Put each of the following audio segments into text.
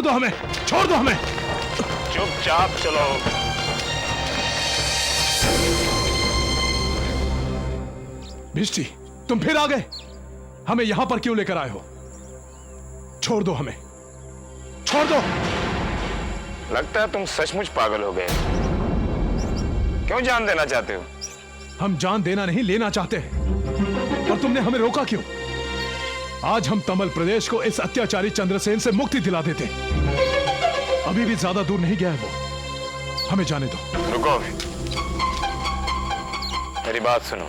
दो हमें, छोड़ दो हमें। चुपचाप चलो। भिष्टी, तुम फिर आ गए। हमें यहां पर क्यों लेकर आए हो? छोड़ दो हमें, छोड़ दो। लगता है तुम सचमुच पागल हो गए। क्यों जान देना चाहते हो? हम जान देना नहीं, लेना चाहते हैं। और तुमने हमें रोका क्यों? आज हम तमिल प्रदेश को इस अत्याचारी चंद्रसेन से मुक्ति दिला देते। अभी भी ज्यादा दूर नहीं गया है वो, हमें जाने दो। रुको, मेरी बात सुनो।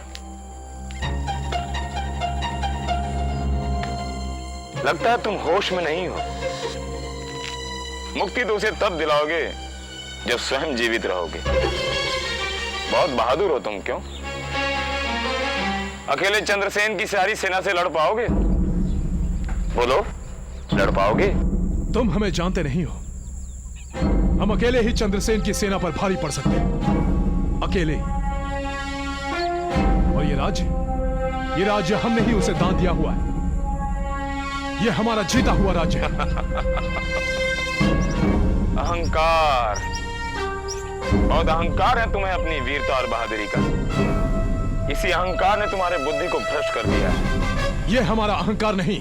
लगता है तुम होश में नहीं हो। मुक्ति तो उसे तब दिलाओगे जब स्वयं जीवित रहोगे। बहुत बहादुर हो तुम। क्यों? अकेले चंद्रसेन की सारी सेना से लड़ पाओगे? बोलो, लड़ पाओगे? तुम हमें जानते नहीं हो। हम अकेले ही चंद्रसेन की सेना पर भारी पड़ सकते हैं, अकेले। और ये राज्य हमने ही उसे दान दिया हुआ है। ये हमारा जीता हुआ राज्य है। अहंकार, बहुत अहंकार है तुम्हें अपनी वीरता और बहादुरी का। इसी अहंकार ने तुम्हारे बुद्धि को भ्रष्ट कर दिया है। यह हमारा अहंकार नहीं,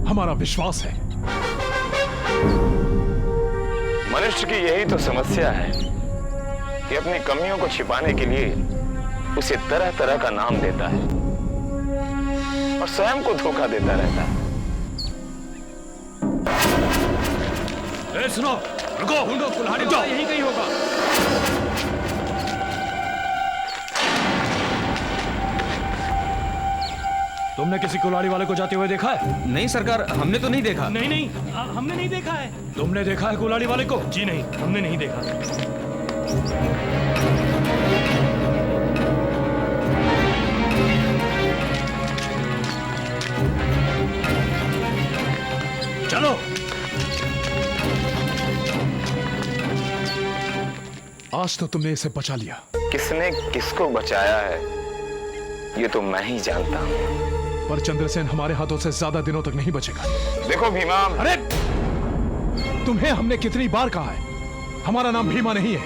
हमारा विश्वास है। मनुष्य की यही तो समस्या है कि अपनी कमियों को छिपाने के लिए उसे तरह तरह का नाम देता है और स्वयं को धोखा देता रहता है। सुनो, रुको, ढूंढो, कुल्हाड़ी वाला यहीं कहीं होगा। तुमने किसी कुल्हाड़ी वाले को जाते हुए देखा है? नहीं सरकार, हमने तो नहीं देखा। नहीं नहीं, हमने नहीं देखा है। तुमने देखा है कुल्हाड़ी वाले को? जी नहीं, हमने नहीं देखा। चलो। आज तो तुमने इसे बचा लिया। किसने किसको बचाया है ये तो मैं ही जानता हूं। पर चंद्रसेन हमारे हाथों से ज्यादा दिनों तक नहीं बचेगा। देखो भीमा, अरे तुम्हें हमने कितनी बार कहा है, हमारा नाम भीमा नहीं है,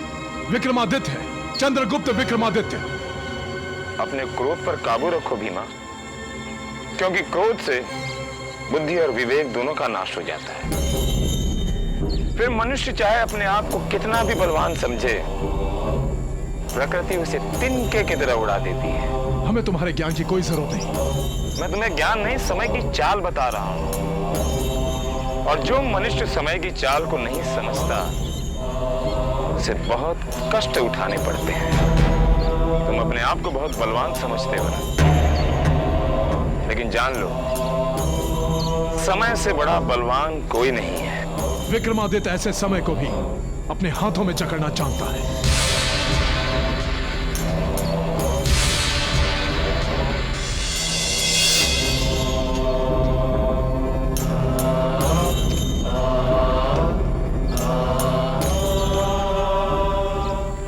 विक्रमादित्य है, चंद्रगुप्त विक्रमादित्य। अपने क्रोध पर काबू रखो भीमा, क्योंकि क्रोध से बुद्धि और विवेक दोनों का नाश हो जाता है। फिर मनुष्य चाहे अपने आप को कितना भी बलवान समझे, प्रकृति उसे तिनके की तरह उड़ा देती है। हमें तुम्हारे ज्ञान की कोई जरूरत नहीं। मैं तुम्हें ज्ञान नहीं, समय की चाल बता रहा हूं। और जो मनुष्य समय की चाल को नहीं समझता, उसे बहुत कष्ट उठाने पड़ते हैं। तुम अपने आप को बहुत बलवान समझते हो ना, लेकिन जान लो, समय से बड़ा बलवान कोई नहीं है। विक्रमादित्य ऐसे समय को भी अपने हाथों में जकड़ना जानता है।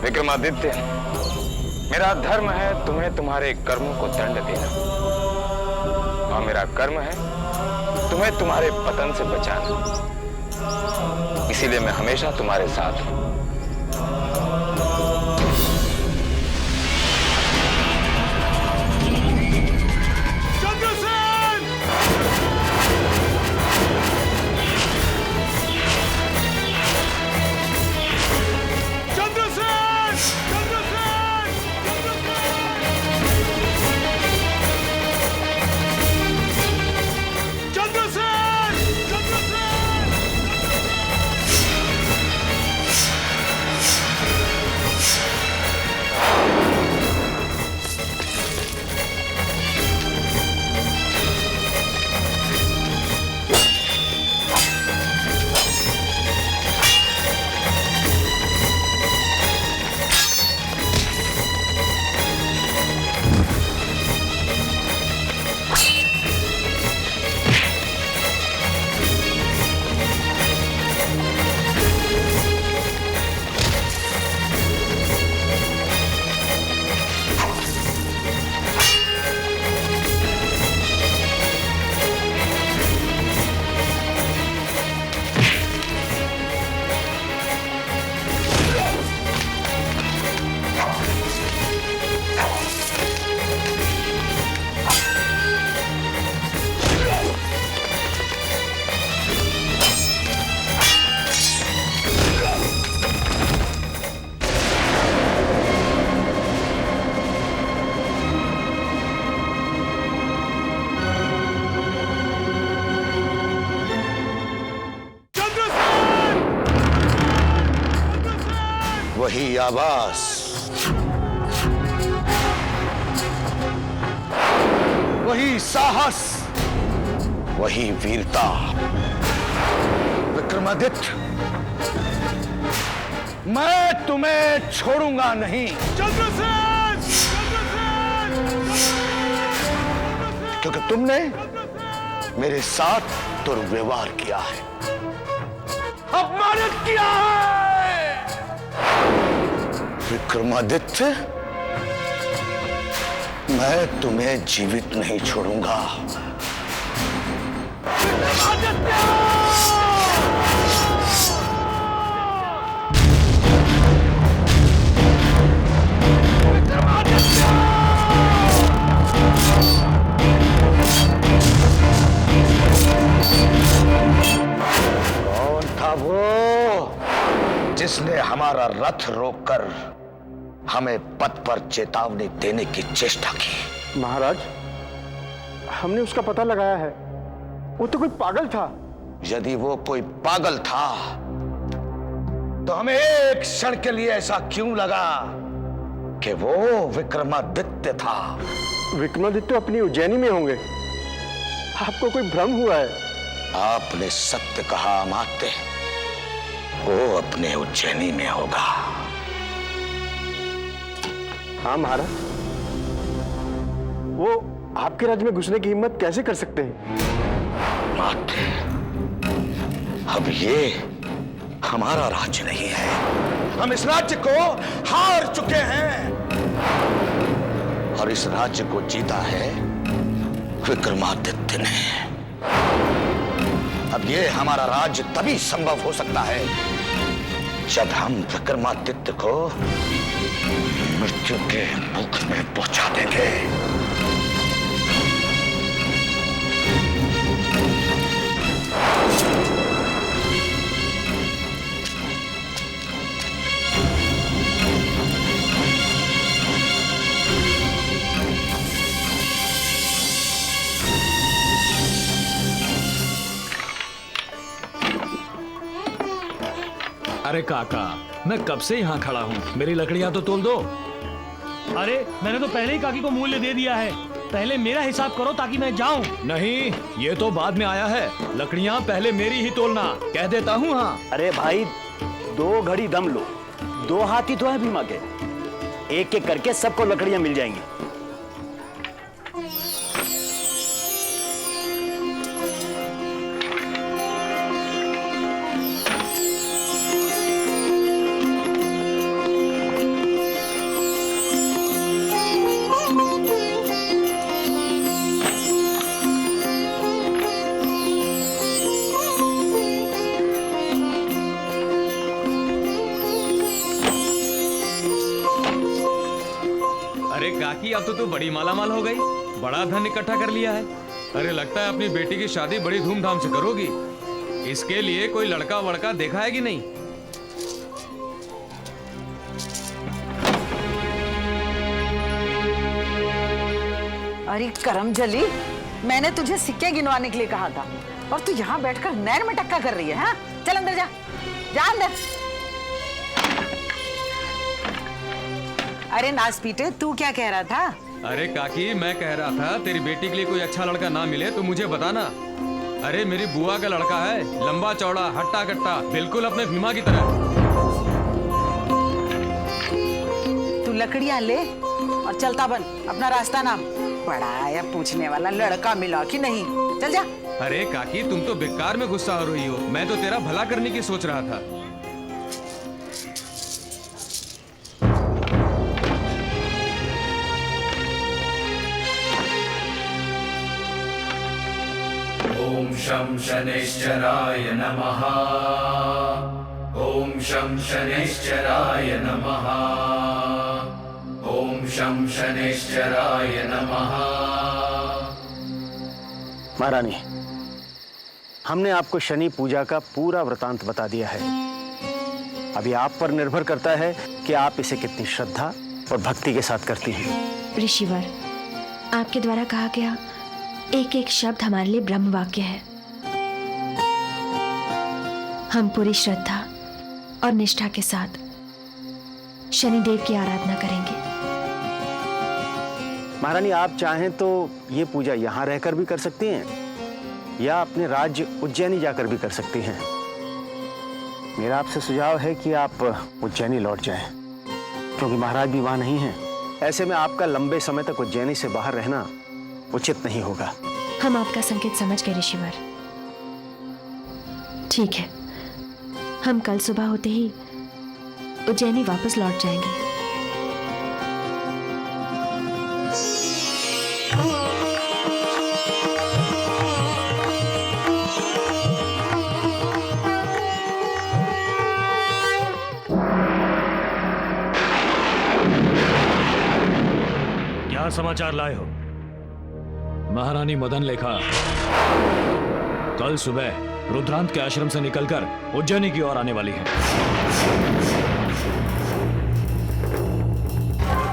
विक्रमादित्य, मेरा धर्म है तुम्हें तुम्हारे कर्मों को दंड देना, और मेरा कर्म है तुम्हें तुम्हारे पतन से बचाना। इसीलिए मैं हमेशा तुम्हारे साथ हूं। शाबाश। वही साहस, वही वीरता। विक्रमादित्य, मैं तुम्हें छोड़ूंगा नहीं। चंद्रसेन! क्योंकि तुमने मेरे साथ दुर्व्यवहार किया है, अपमानित किया है। विक्रमादित्य, मैं तुम्हें जीवित नहीं छोड़ूंगा। कौन था वो जिसने हमारा रथ रोककर हमें पथ पर चेतावनी देने की चेष्टा की? महाराज, हमने उसका पता लगाया है। वो तो कोई पागल था। यदि वो कोई पागल था तो हमें एक क्षण के लिए ऐसा क्यों लगा कि वो विक्रमादित्य था? विक्रमादित्य अपनी उज्जैनी में होंगे। आपको कोई भ्रम हुआ है। आपने सत्य कहा अमात्य, वो अपने उज्जैनी में होगा। हाँ महाराज, वो आपके राज्य में घुसने की हिम्मत कैसे कर सकते हैं? अमात्य, अब ये हमारा राज्य नहीं है। हम इस राज्य को हार चुके हैं और इस राज्य को जीता है विक्रमादित्य ने। अब ये हमारा राज्य तभी संभव हो सकता है जब हम विक्रमादित्य को मृत्यु के मुख में पहुंचा देंगे। अरे काका, मैं कब से यहाँ खड़ा हूँ, मेरी लकड़ियाँ तो तोल दो। अरे मैंने तो पहले ही काकी को मूल्य दे दिया है। पहले मेरा हिसाब करो ताकि मैं जाऊं। नहीं, ये तो बाद में आया है। लकड़ियाँ पहले मेरी ही तोलना, कह देता हूँ। हाँ अरे भाई, 2 घड़ी दम लो। 2 हाथी तो है भीमा के, एक एक करके सबको लकड़ियां मिल जाएंगी। अरे काकी, अब तो तू बड़ी मालामाल हो गई, बड़ा धन इकट्ठा कर लिया है। अरे लगता है अपनी बेटी की शादी बड़ी धूमधाम से करोगी। इसके लिए कोई लड़का वड़का देखा है कि नहीं? अरे करमजली, मैंने तुझे सिक्के गिनवाने के लिए कहा था और तू यहाँ बैठकर नैन में टक्का कर रही है। हाँ? चल अंदर जा, जा अंदर। अरे नास पीटे, तू क्या कह रहा था? अरे काकी, मैं कह रहा था तेरी बेटी के लिए कोई अच्छा लड़का ना मिले तो मुझे बताना। अरे मेरी बुआ का लड़का है, लंबा चौड़ा हट्टा कट्टा, बिल्कुल अपने भीमा की तरह। तू लकड़ियां ले और चलता बन, अपना रास्ता नाम। बड़ा आया पूछने वाला, लड़का मिला कि नहीं, चल जा। अरे काकी, तुम तो बेकार में गुस्सा हो रही हो, मैं तो तेरा भला करने की सोच रहा था। ओम शं शनैश्चराय नमः। ओम शं शनैश्चराय नमः। ओम शं शनैश्चराय नमः। महारानी, हमने आपको शनि पूजा का पूरा वृतांत बता दिया है। अभी आप पर निर्भर करता है कि आप इसे कितनी श्रद्धा और भक्ति के साथ करती हैं। ऋषिवर, आपके द्वारा कहा गया एक एक शब्द हमारे लिए ब्रह्म वाक्य है। हम पूरी श्रद्धा और निष्ठा के साथ शनिदेव की आराधना करेंगे। महारानी, आप चाहें तो ये पूजा यहाँ रहकर भी कर सकती हैं या अपने राज्य उज्जैनी जाकर भी कर सकती हैं। मेरा आपसे सुझाव है कि आप उज्जैनी लौट जाएं, क्योंकि महाराज भी वहां नहीं हैं। ऐसे में आपका लंबे समय तक उज्जैनी से बाहर रहना उचित नहीं होगा। हम आपका संकेत समझ गए ऋषिवर। ठीक है, हम कल सुबह होते ही उज्जैनी वापस लौट जाएंगे। क्या समाचार लाए हो? महारानी मदन लेखा कल सुबह रुद्रांत के आश्रम से निकलकर उज्जैनी की ओर आने वाली है।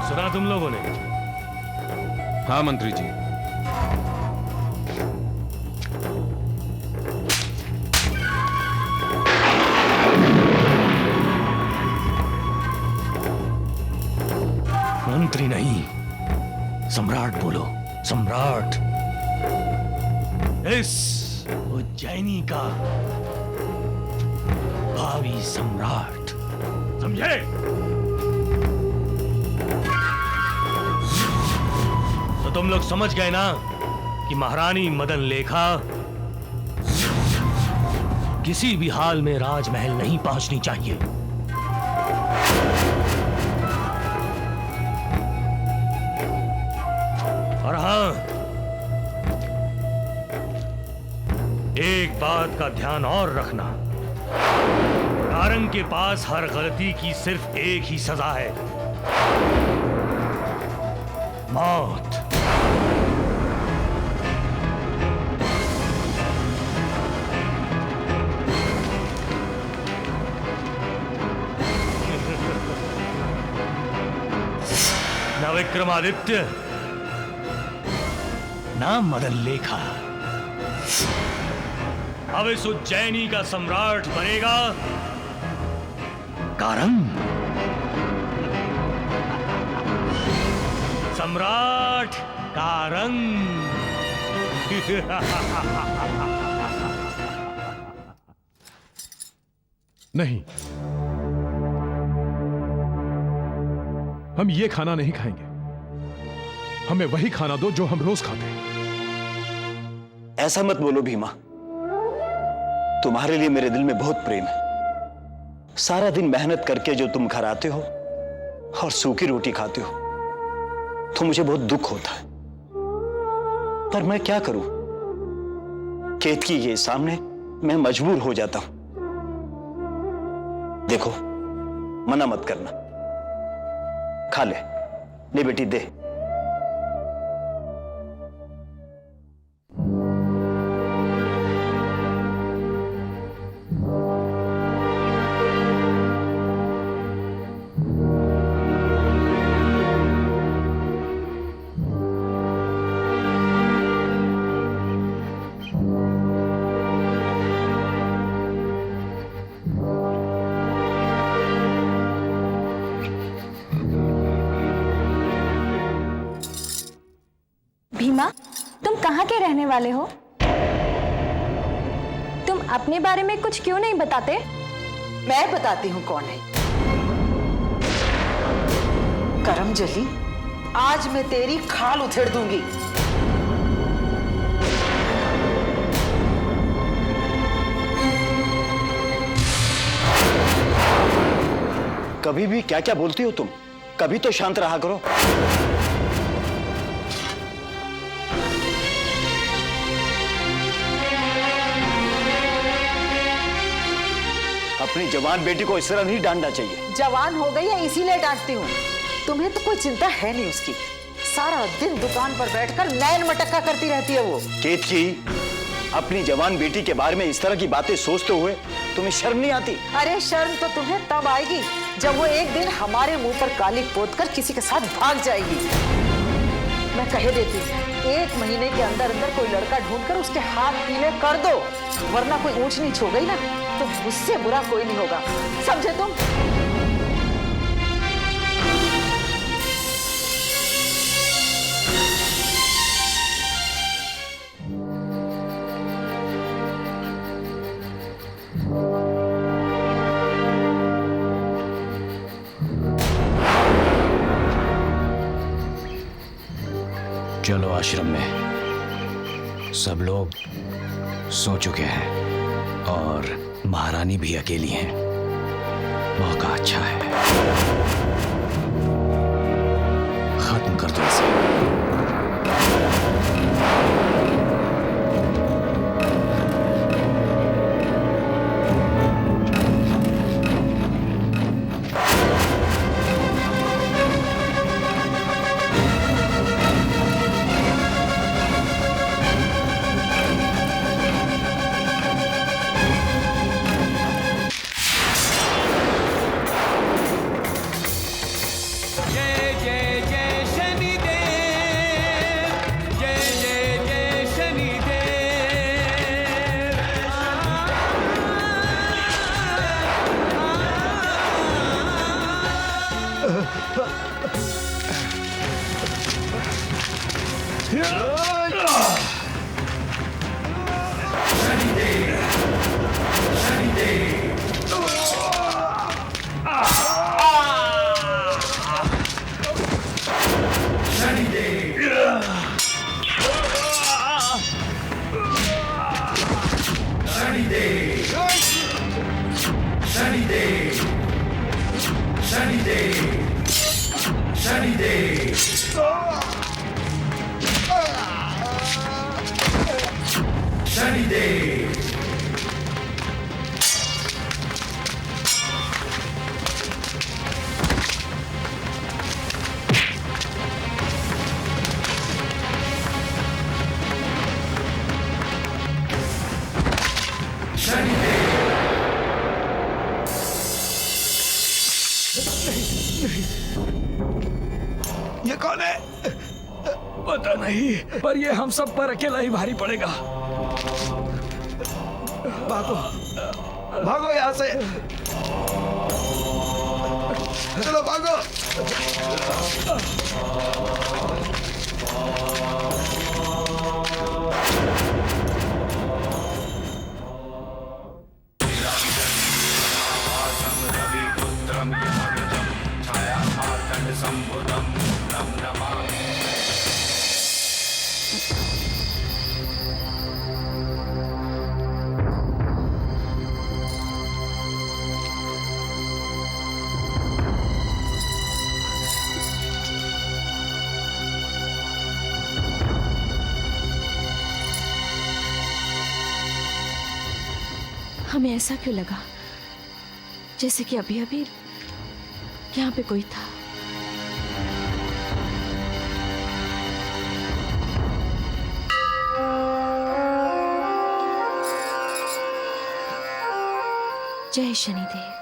सुना तुम लोगों ने? हाँ मंत्री जी। मंत्री नहीं, सम्राट बोलो, सम्राट। इस उज्जैनी का भावी सम्राट, समझे? तो तुम लोग समझ गए ना कि महारानी मदन लेखा किसी भी हाल में राजमहल नहीं पहुंचनी चाहिए। और हाँ, एक बात का ध्यान और रखना, कारंग के पास हर गलती की सिर्फ एक ही सजा है, मौत। न विक्रमादित्य, ना मदन लेखा, अब इस उज्जैनी का सम्राट बनेगा कारंग। सम्राट कारंग। नहीं, हम ये खाना नहीं खाएंगे। हमें वही खाना दो जो हम रोज खाते हैं। ऐसा मत बोलो भीमा, तुम्हारे लिए मेरे दिल में बहुत प्रेम है। सारा दिन मेहनत करके जो तुम घर आते हो और सूखी रोटी खाते हो तो मुझे बहुत दुख होता है, पर मैं क्या करूं? केतकी के सामने मैं मजबूर हो जाता हूं। देखो, मना मत करना, खा ले बेटी, दे। भीमा, तुम कहाँ के रहने वाले हो? तुम अपने बारे में कुछ क्यों नहीं बताते? मैं बताती हूँ कौन है। करमजली, आज मैं तेरी खाल उधेड़ दूंगी। कभी भी क्या क्या बोलती हो तुम? कभी तो शांत रहा करो। अपनी जवान बेटी को इस तरह नहीं डांटना चाहिए। जवान हो गई है इसीलिए डांटती हूँ। तुम्हें तो कोई चिंता है नहीं उसकी। सारा दिन दुकान पर बैठकर नैन मटक्का करती रहती है वो। केतकी, अपनी जवान बेटी के बारे में इस तरह की बातें सोचते हुए तुम्हें शर्म नहीं आती? अरे शर्म तो तुम्हें तब आएगी जब वो एक दिन हमारे मुंह पर कालिक पोतकर किसी के साथ भाग जाएगी। मैं कह देती हूँ, 1 महीने के अंदर अंदर कोई लड़का ढूंढकर उसके हाथ पीले कर दो, वरना कोई ऊंच नीच हो गई ना तो मुझसे बुरा कोई नहीं होगा, समझे तुम? चलो आश्रम में। सब लोग सो चुके हैं और महारानी भी अकेली हैं। मौका अच्छा है, खत्म कर दो इसे। ये कौन है? पता नहीं, पर ये हम सब पर अकेला ही भारी पड़ेगा। भागो, भागो यहाँ से। चलो भागो। हमें ऐसा क्यों लगा जैसे कि अभी अभी यहाँ पे कोई था। जय शनिदेव।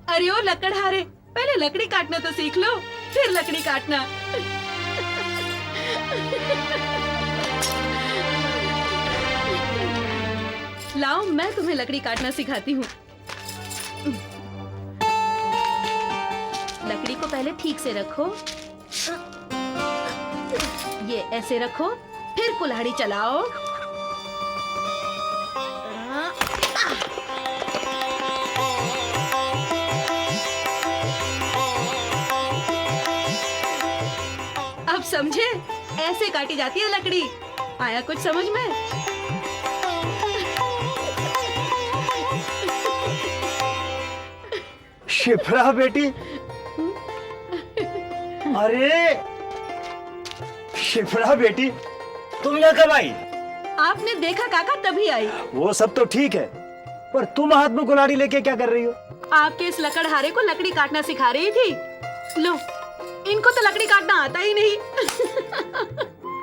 अरे ओ लकड़हारे, पहले लकड़ी काटना तो सीख लो, फिर लकड़ी काटना। लाओ मैं तुम्हें लकड़ी काटना सिखाती हूँ। लकड़ी को पहले ठीक से रखो, ये ऐसे रखो, फिर कुल्हाड़ी चलाओ। अब समझे, ऐसे काटी जाती है लकड़ी। आया कुछ समझ में? शिप्रा बेटी, अरे शिप्रा बेटी, तुम यहाँ कब आई? आपने देखा काका तभी आई। वो सब तो ठीक है, पर तुम हाथ में कुल्हाड़ी लेके क्या कर रही हो? आपके इस लकड़हारे को लकड़ी काटना सिखा रही थी। लो, इनको तो लकड़ी काटना आता ही नहीं।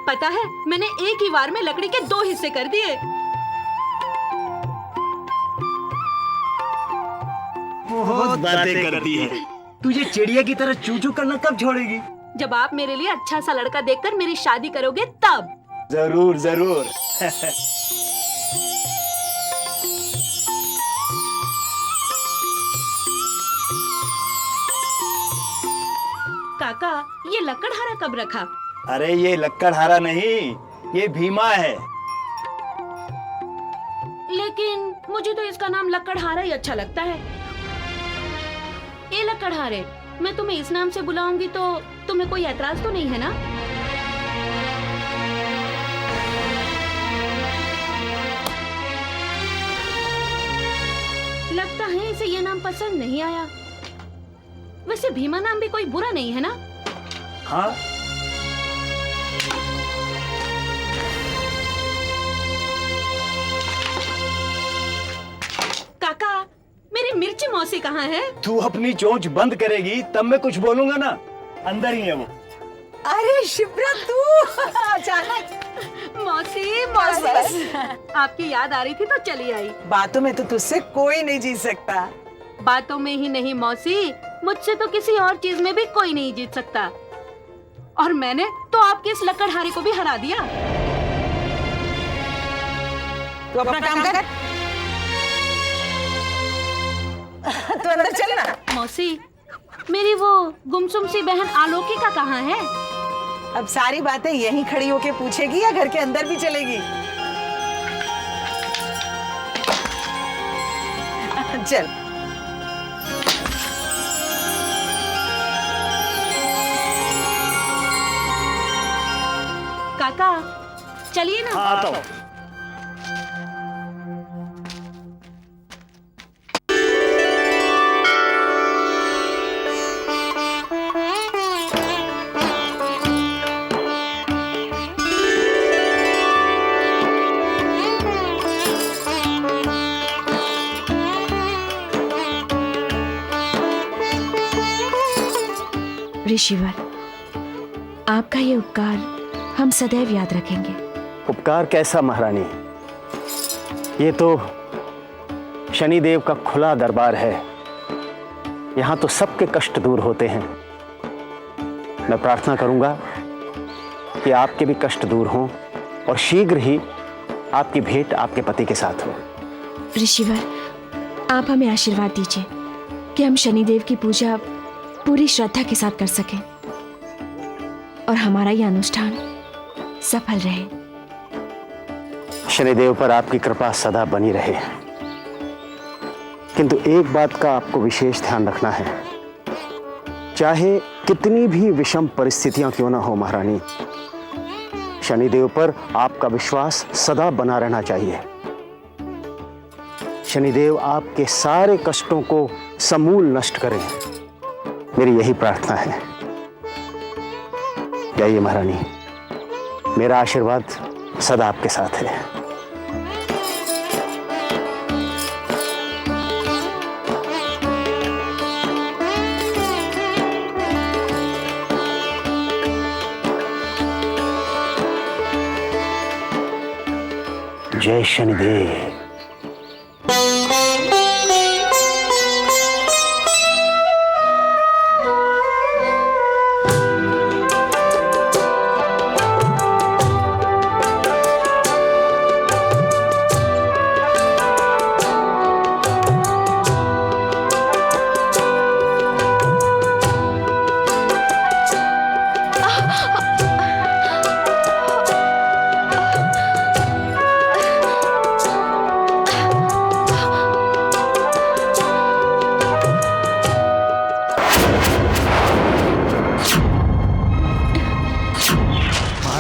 पता है, मैंने एक ही वार में लकड़ी के 2 हिस्से कर दिए। बहुत बातें करती है। तुझे चिड़िया की तरह चू चू करना कब छोड़ेगी? जब आप मेरे लिए अच्छा सा लड़का देखकर मेरी शादी करोगे तब। जरूर जरूर। काका, ये लकड़हारा कब रखा? अरे ये लकड़हारा नहीं, ये भीमा है। लेकिन मुझे तो इसका नाम लकड़हारा ही अच्छा लगता है। ये लकड़हारे, मैं तुम्हें इस नाम से बुलाऊंगी तो तुम्हें कोई ऐतराज तो नहीं है ना? लगता है इसे ये नाम पसंद नहीं आया। वैसे भीमा नाम भी कोई बुरा नहीं है ना? हाँ। काका, मेरी मिर्ची मौसी कहाँ है? तू अपनी चोंच बंद करेगी तब मैं कुछ बोलूंगा ना। अंदर ही है वो। अरे शिप्रा, तू अचानक। मौसी मौसी, आपकी याद आ रही थी तो चली आई। बातों में तो तुझसे कोई नहीं जीत सकता। बातों में ही नहीं मौसी, मुझसे तो किसी और चीज में भी कोई नहीं जीत सकता। और मैंने तो आपके इस लकड़हारे को भी हरा दिया। तू अपना काम कर। तू अंदर चल ना। मौसी, मेरी वो गुमसुम सी बहन आलोकिका कहाँ है? अब सारी बातें यहीं खड़ी होके पूछेगी या घर के अंदर भी चलेगी? चल। काका, चलिए ना। हाँ, आता हूँ। ऋषिवर, आपका ये उपकार हम सदैव याद रखेंगे। उपकार कैसा महारानी? ये तो शनिदेव का खुला दरबार है। यहाँ तो सबके कष्ट दूर होते हैं। मैं प्रार्थना करूंगा कि आपके भी कष्ट दूर हों और शीघ्र ही आपकी भेंट आपके पति के साथ हो। ऋषिवर, आप हमें आशीर्वाद दीजिए कि हम शनिदेव की पूजा पूरी श्रद्धा के साथ कर सकें और हमारा यह अनुष्ठान सफल रहे। शनिदेव पर आपकी कृपा सदा बनी रहे। किंतु एक बात का आपको विशेष ध्यान रखना है। चाहे कितनी भी विषम परिस्थितियां क्यों ना हो महारानी, शनिदेव पर आपका विश्वास सदा बना रहना चाहिए। शनिदेव आपके सारे कष्टों को समूल नष्ट करें, मेरी यही प्रार्थना है। जाइए महारानी, मेरा आशीर्वाद सदा आपके साथ है। जय शनिदेव।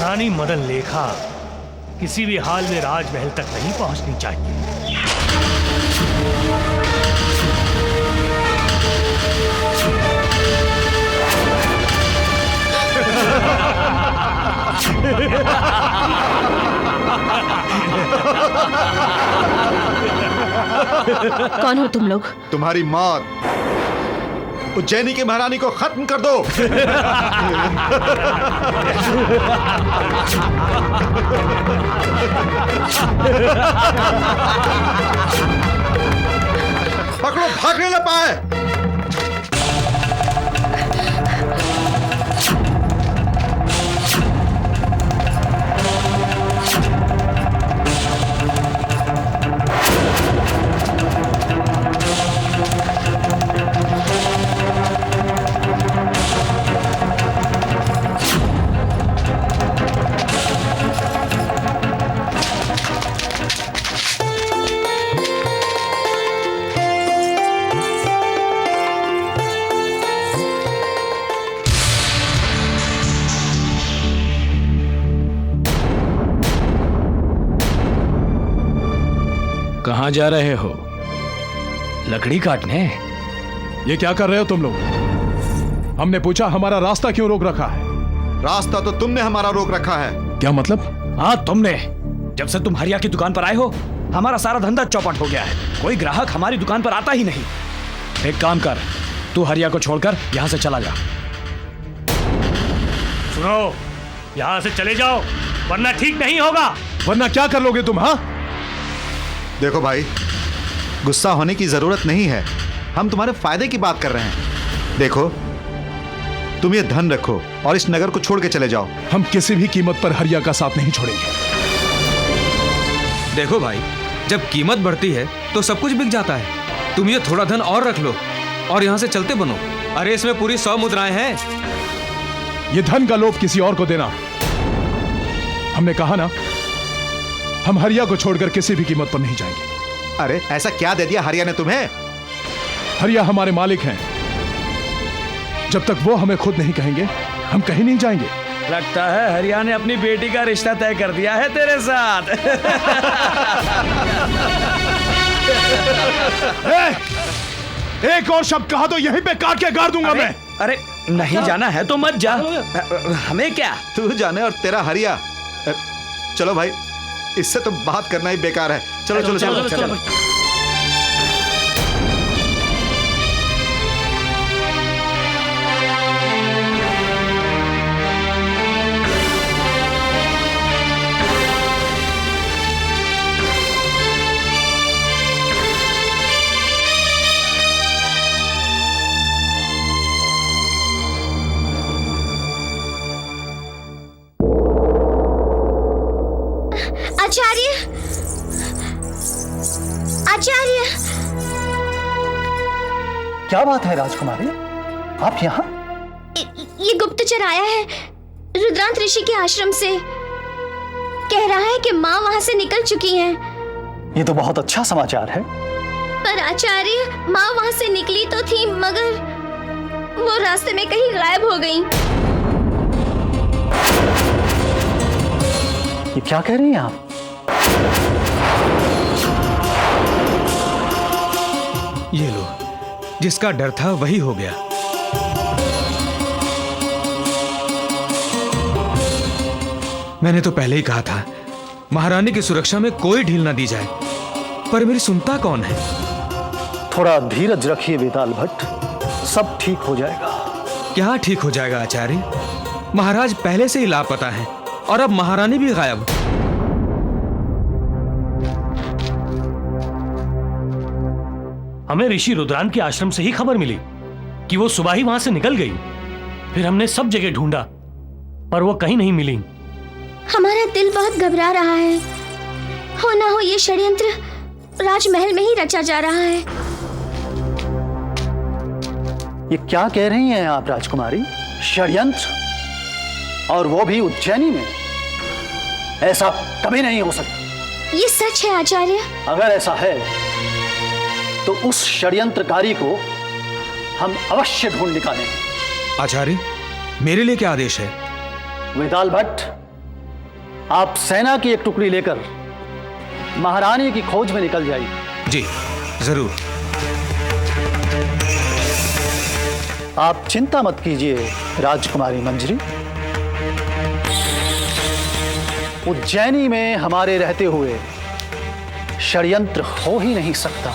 रानी मदन लेखा किसी भी हाल में राजमहल तक नहीं पहुंचनी चाहिए। कौन हो तुम लोग? तुम्हारी मौत। उज्जैनी की महारानी को खत्म कर दो। पकड़ो, भागने न पाए। कहाँ जा रहे हो? लकड़ी काटने? ये क्या कर रहे हो तुम लोग? हमने पूछा हमारा रास्ता क्यों रोक रखा है? रास्ता तो तुमने हमारा रोक रखा है। क्या मतलब? हाँ तुमने। जब से तुम हरिया की दुकान पर आए हो हमारा सारा धंधा चौपट हो गया है। कोई ग्राहक हमारी दुकान पर आता ही नहीं। एक काम कर, तू हरिया को छोड़कर यहाँ से चला जा। सुनो, यहाँ से चले जाओ वरना ठीक नहीं होगा। वरना क्या कर लोगे तुम? हाँ देखो भाई, गुस्सा होने की जरूरत नहीं है। हम तुम्हारे फायदे की बात कर रहे हैं। देखो, तुम ये धन रखो और इस नगर को छोड़ के चले जाओ। हम किसी भी कीमत पर हरिया का साथ नहीं छोड़ेंगे। देखो भाई, जब कीमत बढ़ती है तो सब कुछ बिक जाता है। तुम ये थोड़ा धन और रख लो और यहाँ से चलते बनो। अरे इसमें पूरी 100 मुद्राएं हैं। ये धन का लोभ किसी और को देना। हमने कहा ना, हम हरिया को छोड़कर किसी भी कीमत पर नहीं जाएंगे। अरे ऐसा क्या दे दिया हरिया ने तुम्हें? हरिया हमारे मालिक हैं। जब तक वो हमें खुद नहीं कहेंगे हम कहीं नहीं जाएंगे। लगता है हरिया ने अपनी बेटी का रिश्ता तय कर दिया है तेरे साथ। एक और शब्द कहा तो यहीं पे काट के गाड़ दूंगा मैं। अरे नहीं जाना है तो मत जा। हमें क्या? तू जाने और तेरा हरिया। चलो भाई, इससे तो बात करना ही बेकार है। चलो चलो चलो, चलो, चलो। आचार्य, आचार्य। क्या बात है राजकुमारी, आप यहाँ? ये गुप्तचर आया है रुद्रांत ऋषि के आश्रम से। कह रहा है कि माँ वहाँ से निकल चुकी हैं। ये तो बहुत अच्छा समाचार है। पर आचार्य, माँ वहाँ से निकली तो थी मगर वो रास्ते में कहीं गायब हो गई। ये क्या कह रही हैं आप? ये लो, जिसका डर था वही हो गया। मैंने तो पहले ही कहा था महारानी की सुरक्षा में कोई ढील ना दी जाए, पर मेरी सुनता कौन है? थोड़ा धीरज रखिए वेताल भट्ट, सब ठीक हो जाएगा। क्या ठीक हो जाएगा आचार्य? महाराज पहले से ही लापता हैं और अब महारानी भी गायब। हमें ऋषि रुद्रांत के आश्रम से ही खबर मिली कि वो सुबह ही वहां से निकल गई। फिर हमने सब जगह ढूंढा पर वो कहीं नहीं मिली। हमारा दिल बहुत घबरा रहा है। हो ना हो ये षड्यंत्र राजमहल में ही रचा जा रहा है। ये क्या कह रही हैं आप राजकुमारी? षड्यंत्र? और वो भी उज्जैनी में? ऐसा कभी नहीं हो सकता। ये सच है आचार्य। अगर ऐसा है तो उस षड्यंत्रकारी को हम अवश्य ढूंढ निकालेंगे। आचार्य, मेरे लिए क्या आदेश है? वेताल भट्ट, आप सेना की एक टुकड़ी लेकर महारानी की खोज में निकल जाइए। जी जरूर। आप चिंता मत कीजिए राजकुमारी मंजरी। उज्जैनी में हमारे रहते हुए षड्यंत्र हो ही नहीं सकता।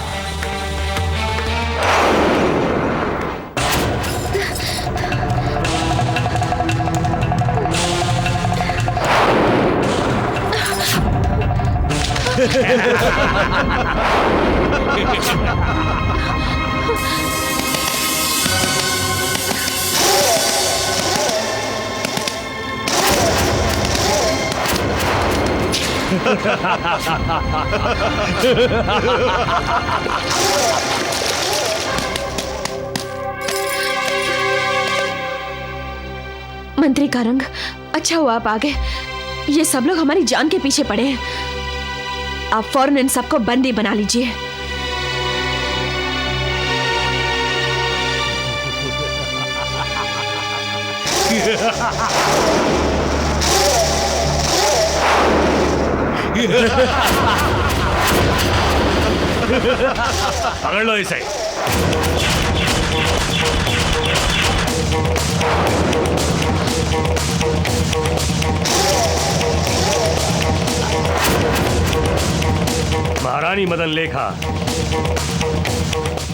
मंत्री का रंग, अच्छा हुआ आप आ गए। ये सब लोग हमारी जान के पीछे पड़े हैं। आप फौरन इन सबको बंदी बना लीजिए। पकड़ लो इसे। महारानी मदन लेखा,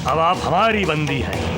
अब आप हमारी बंदी हैं।